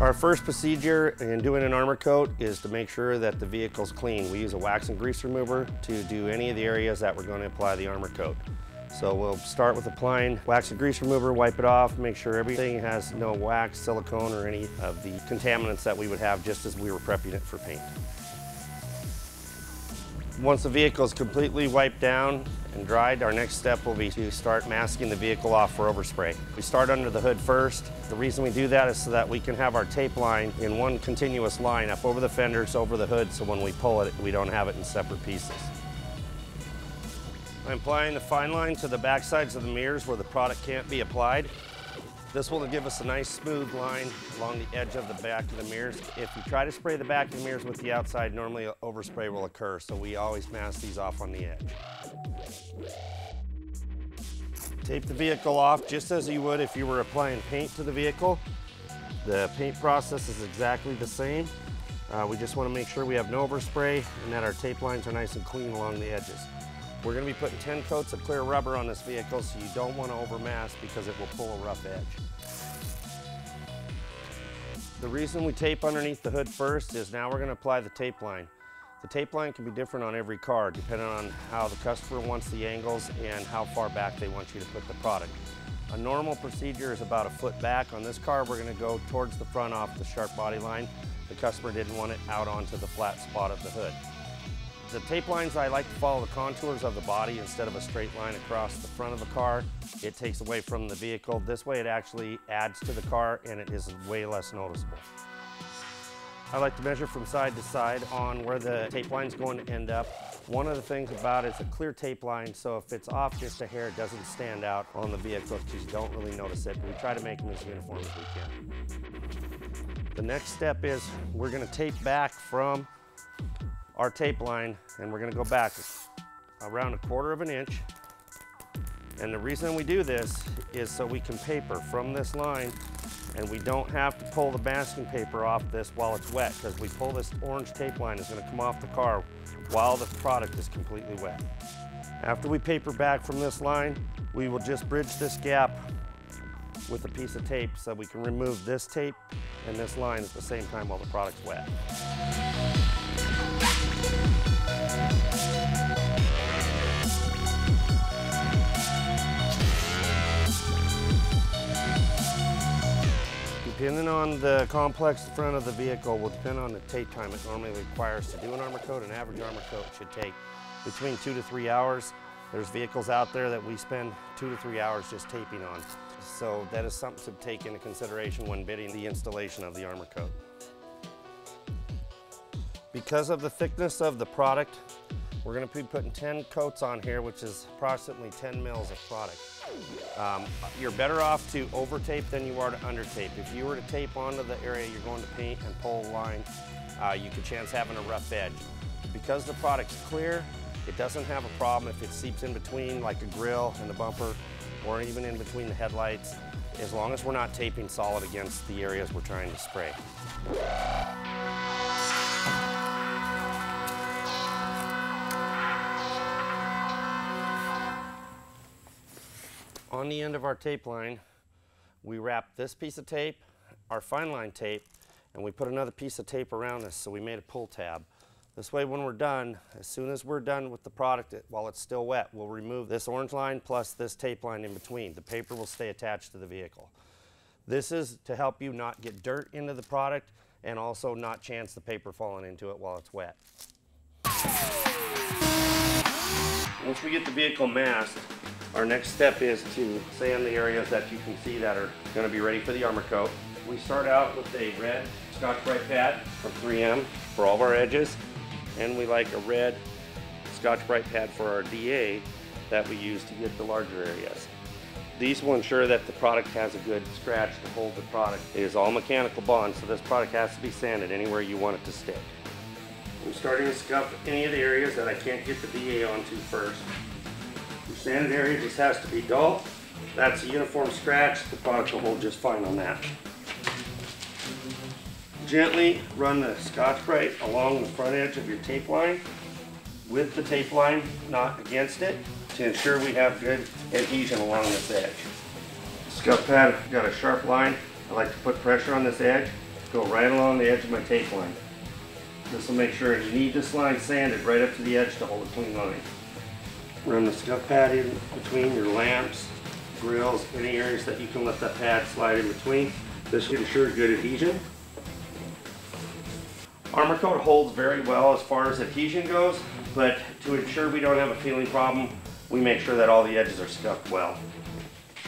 Our first procedure in doing an armor coat is to make sure that the vehicle's clean. We use a wax and grease remover to do any of the areas that we're going to apply the armor coat. So we'll start with applying wax and grease remover, wipe it off, make sure everything has no wax, silicone, or any of the contaminants that we would have just as we were prepping it for paint. Once the vehicle is completely wiped down and dried, our next step will be to start masking the vehicle off for overspray. We start under the hood first. The reason we do that is so that we can have our tape line in one continuous line up over the fenders, over the hood, so when we pull it, we don't have it in separate pieces. I'm applying the fine line to the back sides of the mirrors where the product can't be applied. This will give us a nice smooth line along the edge of the back of the mirrors. If you try to spray the back of the mirrors with the outside, normally overspray will occur, so we always mask these off on the edge. Tape the vehicle off just as you would if you were applying paint to the vehicle. The paint process is exactly the same. We just want to make sure we have no overspray and that our tape lines are nice and clean along the edges. We're going to be putting 10 coats of clear rubber on this vehicle, so you don't want to overmask because it will pull a rough edge. The reason we tape underneath the hood first is now we're going to apply the tape line. The tape line can be different on every car depending on how the customer wants the angles and how far back they want you to put the product. A normal procedure is about a foot back. On this car, we're going to go towards the front off the sharp body line. The customer didn't want it out onto the flat spot of the hood. The tape lines, I like to follow the contours of the body instead of a straight line across the front of the car. It takes away from the vehicle. This way it actually adds to the car and it is way less noticeable. I like to measure from side to side on where the tape line is going to end up. One of the things about it is a clear tape line, so if it's off just a hair, it doesn't stand out on the vehicle because you don't really notice it. We try to make them as uniform as we can. The next step is we're going to tape back from our tape line, and we're going to go back around 1/4 inch. And the reason we do this is so we can paper from this line and we don't have to pull the masking paper off this while it's wet, because we pull this orange tape line, it's going to come off the car while the product is completely wet. After we paper back from this line, we will just bridge this gap with a piece of tape so we can remove this tape and this line at the same time while the product's wet. Depending on the complex front of the vehicle will depend on the tape time it normally requires to do an armor coat. An average armor coat should take between 2 to 3 hours. There's vehicles out there that we spend 2 to 3 hours just taping on. So that is something to take into consideration when bidding the installation of the armor coat. Because of the thickness of the product, we're going to be putting 10 coats on here, which is approximately 10 mils of product. You're better off to over tape than you are to under tape. If you were to tape onto the area you're going to paint and pull a line, you could chance having a rough edge. Because the product's clear, it doesn't have a problem if it seeps in between like a grill and the bumper, or even in between the headlights, as long as we're not taping solid against the areas we're trying to spray. On the end of our tape line, we wrap this piece of tape, our fine line tape, and we put another piece of tape around this, so we made a pull tab. This way when we're done, as soon as we're done with the product while it's still wet, we'll remove this orange line plus this tape line in between. The paper will stay attached to the vehicle. This is to help you not get dirt into the product and also not chance the paper falling into it while it's wet. Once we get the vehicle masked, our next step is to sand the areas that you can see that are going to be ready for the armor coat. We start out with a red Scotch-Brite pad from 3M for all of our edges, and we like a red Scotch-Brite pad for our DA that we use to get the larger areas. These will ensure that the product has a good scratch to hold the product. It is all mechanical bond, so this product has to be sanded anywhere you want it to stick. I'm starting to scuff any of the areas that I can't get the DA onto first. The sanded area just has to be dull. That's a uniform scratch. The product will hold just fine on that. Gently run the Scotch-Brite along the front edge of your tape line with the tape line not against it to ensure we have good adhesion along this edge. Scuff pad got a sharp line. I like to put pressure on this edge. go right along the edge of my tape line. This will make sure you need this line sanded right up to the edge to hold a clean line. Run the scuff pad in between your lamps, grills, any areas that you can let that pad slide in between. This will ensure good adhesion. ArmorCoat holds very well as far as adhesion goes, but to ensure we don't have a feeling problem, we make sure that all the edges are scuffed well.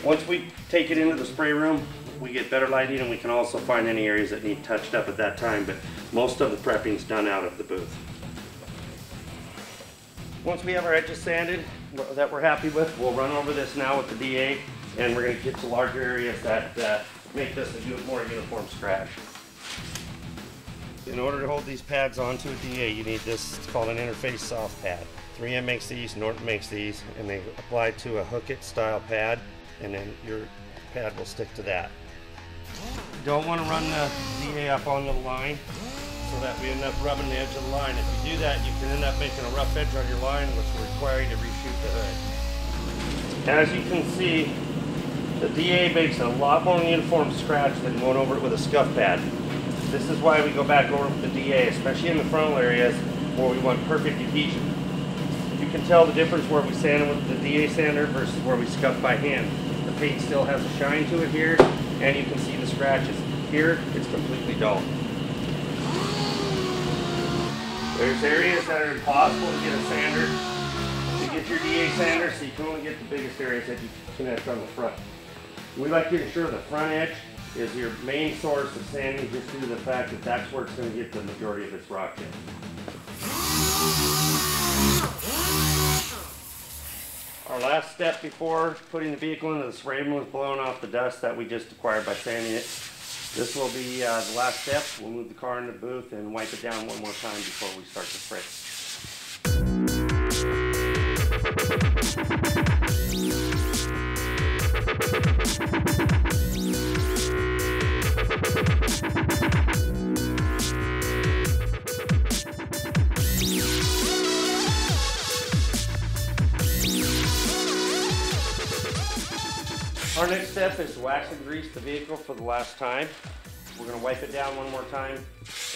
Once we take it into the spray room, we get better lighting, and we can also find any areas that need touched up at that time, but most of the prepping is done out of the booth. Once we have our edges sanded that we're happy with, we'll run over this now with the DA, and we're going to get to larger areas that make this a more uniform scratch. In order to hold these pads onto a DA, you need this, it's called an interface soft pad. 3M makes these, Norton makes these, and they apply to a hook-it style pad, and then your pad will stick to that. You don't want to run the DA up onto the line so that we end up rubbing the edge of the line. If you do that, you can end up making a rough edge on your line, which will require you to reshoot the hood. As you can see, the DA makes a lot more uniform scratch than going over it with a scuff pad. This is why we go back over with the DA, especially in the frontal areas where we want perfect adhesion. You can tell the difference where we sand with the DA sander versus where we scuff by hand. The paint still has a shine to it here, and you can see the scratches. Here, it's completely dull. There's areas that are impossible to get a sander. You get your DA sander, so you can only get the biggest areas that you connect on the front. We like to ensure the front edge is your main source of sanding, just due to the fact that that's where it's going to get the majority of its rock in. Our last step before putting the vehicle into the spray room was blowing off the dust that we just acquired by sanding it. This will be the last step. We'll move the car into the booth and wipe it down one more time before we start the spray. Our next step is to wax and grease the vehicle for the last time. We're going to wipe it down one more time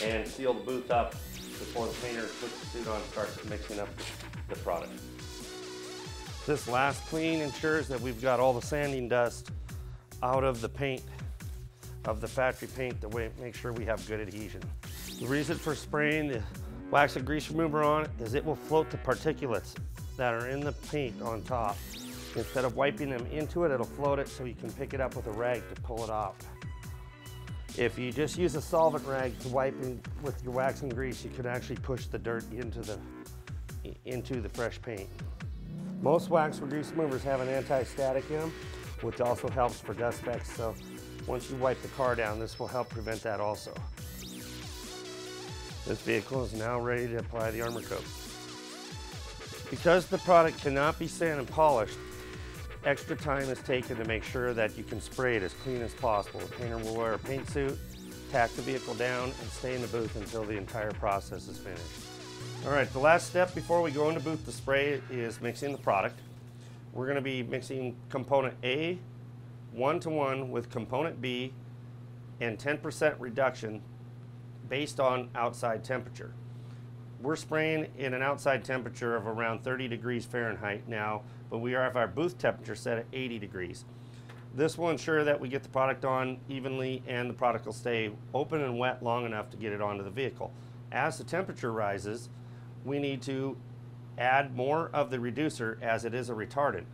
and seal the booth up before the painter puts the suit on and starts mixing up the product. This last clean ensures that we've got all the sanding dust out of the paint, of the factory paint, to make sure we have good adhesion. The reason for spraying the wax and grease remover on is it will float the particulates that are in the paint on top. Instead of wiping them into it, it'll float it so you can pick it up with a rag to pull it off. If you just use a solvent rag to wipe with your wax and grease, you can actually push the dirt into the fresh paint. Most wax and grease removers have an anti-static in them, which also helps for dust specks, so once you wipe the car down, this will help prevent that also. This vehicle is now ready to apply the ArmorCoat. Because the product cannot be sanded and polished, extra time is taken to make sure that you can spray it as clean as possible. The painter will wear a paint suit, tack the vehicle down, and stay in the booth until the entire process is finished. All right, the last step before we go into booth to spray is mixing the product. We're going to be mixing component A 1-to-1 with component B and 10% reduction based on outside temperature. We're spraying in an outside temperature of around 30 degrees Fahrenheit now, but we have our booth temperature set at 80 degrees. This will ensure that we get the product on evenly and the product will stay open and wet long enough to get it onto the vehicle. As the temperature rises, we need to add more of the reducer, as it is a retardant.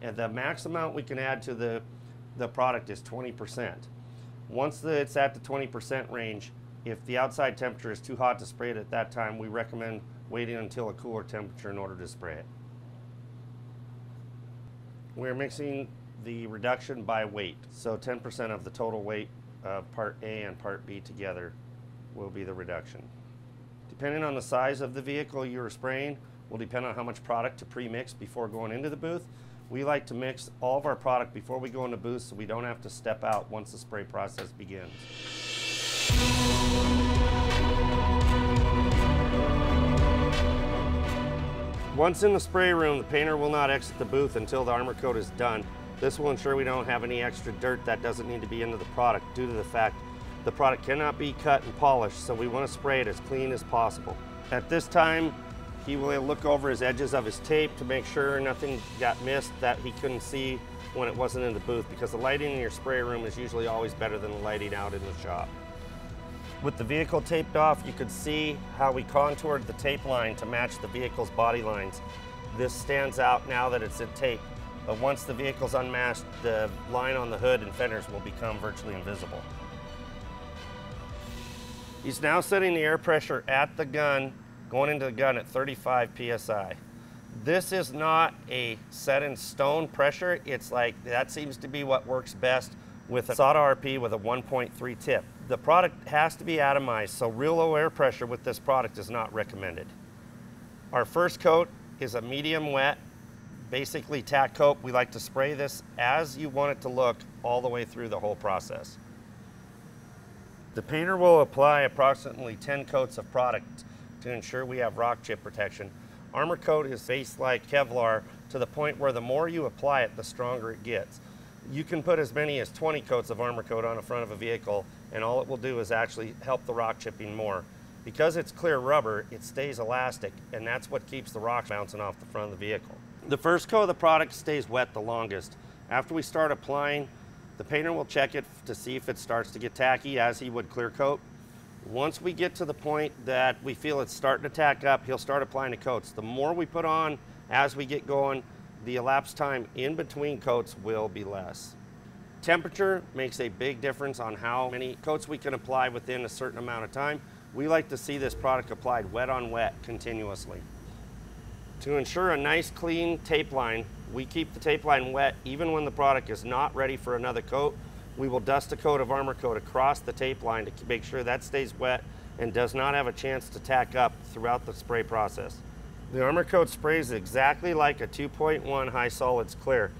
And the max amount we can add to the product is 20%. Once it's at the 20% range, if the outside temperature is too hot to spray it at that time, we recommend waiting until a cooler temperature in order to spray it. We're mixing the reduction by weight, so 10% of the total weight of part A and part B together will be the reduction. Depending on the size of the vehicle you're spraying will depend on how much product to pre-mix before going into the booth. We like to mix all of our product before we go into booth so we don't have to step out once the spray process begins. Once in the spray room, the painter will not exit the booth until the ArmorCoat is done. This will ensure we don't have any extra dirt that doesn't need to be into the product, due to the fact The product cannot be cut and polished, so we want to spray it as clean as possible. At this time, he will look over his edges of his tape to make sure nothing got missed that he couldn't see when it wasn't in the booth, because the lighting in your spray room is usually always better than the lighting out in the shop. With the vehicle taped off, you could see how we contoured the tape line to match the vehicle's body lines. This stands out now that it's in tape, but once the vehicle's unmasked, the line on the hood and fenders will become virtually invisible. He's now setting the air pressure at the gun, going into the gun at 35 PSI. This is not a set in stone pressure. It's like, that seems to be what works best with a SATA RP with a 1.3 tip. The product has to be atomized, so real low air pressure with this product is not recommended. Our first coat is a medium wet, basically tack coat. We like to spray this as you want it to look all the way through the whole process. The painter will apply approximately 10 coats of product to ensure we have rock chip protection. ArmorCoat is based like Kevlar to the point where the more you apply it, the stronger it gets. You can put as many as 20 coats of ArmorCoat on the front of a vehicle, and all it will do is actually help the rock chipping more. Because it's clear rubber, it stays elastic, and that's what keeps the rocks bouncing off the front of the vehicle. The first coat of the product stays wet the longest. After we start applying, the painter will check it to see if it starts to get tacky, as he would clear coat. Once we get to the point that we feel it's starting to tack up, he'll start applying the coats. The more we put on as we get going, the elapsed time in between coats will be less. Temperature makes a big difference on how many coats we can apply within a certain amount of time. We like to see this product applied wet on wet continuously. To ensure a nice clean tape line, we keep the tape line wet even when the product is not ready for another coat. We will dust a coat of ArmorCoat across the tape line to make sure that stays wet and does not have a chance to tack up throughout the spray process. The ArmorCoat sprays exactly like a 2.1 high solids clear.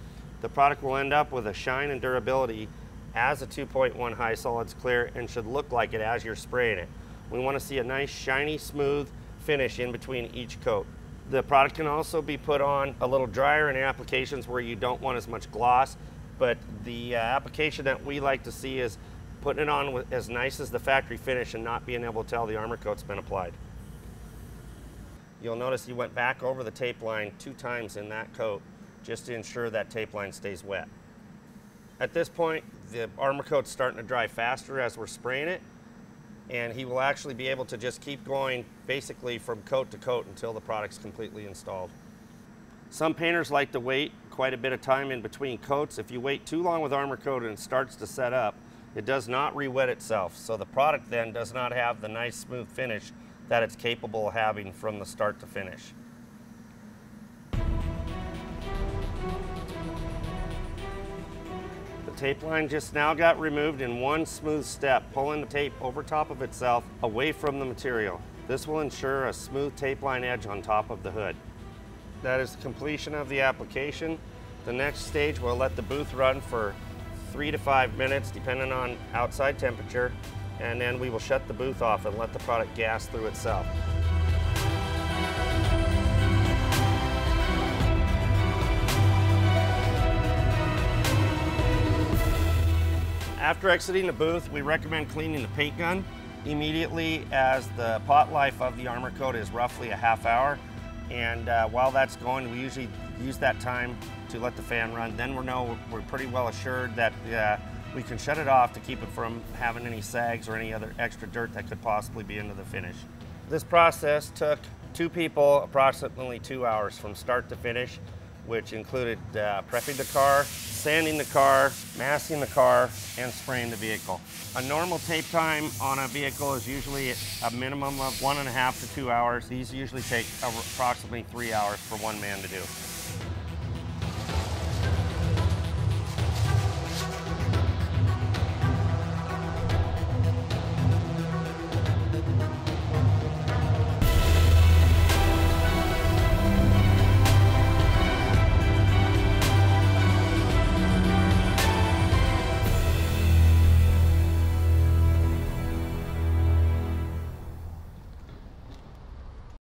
The product will end up with a shine and durability as a 2.1 high solids clear and should look like it as you're spraying it. We want to see a nice shiny smooth finish in between each coat. The product can also be put on a little drier in applications where you don't want as much gloss, but the application that we like to see is putting it on with as nice as the factory finish and not being able to tell the ArmorCoat's been applied. You'll notice he went back over the tape line 2 times in that coat just to ensure that tape line stays wet. At this point, the ArmorCoat's starting to dry faster as we're spraying it, and he will actually be able to just keep going basically from coat to coat until the product's completely installed. Some painters like to wait quite a bit of time in between coats. If you wait too long with ArmorCoat and it starts to set up, it does not re-wet itself, so the product then does not have the nice smooth finish that it's capable of having from the start to finish. Tape line just now got removed in one smooth step, pulling the tape over top of itself away from the material. This will ensure a smooth tape line edge on top of the hood. That is the completion of the application. The next stage, we'll let the booth run for 3 to 5 minutes depending on outside temperature, and then we will shut the booth off and let the product gas through itself. After exiting the booth, we recommend cleaning the paint gun immediately, as the pot life of the ArmorCoat is roughly a half hour. And while that's going, we usually use that time to let the fan run. Then we're pretty well assured that we can shut it off to keep it from having any sags or any other extra dirt that could possibly be into the finish. This process took 2 people approximately 2 hours from start to finish, which included prepping the car, sanding the car, masking the car, and spraying the vehicle. A normal tape time on a vehicle is usually a minimum of 1.5 to 2 hours. These usually take approximately 3 hours for one man to do.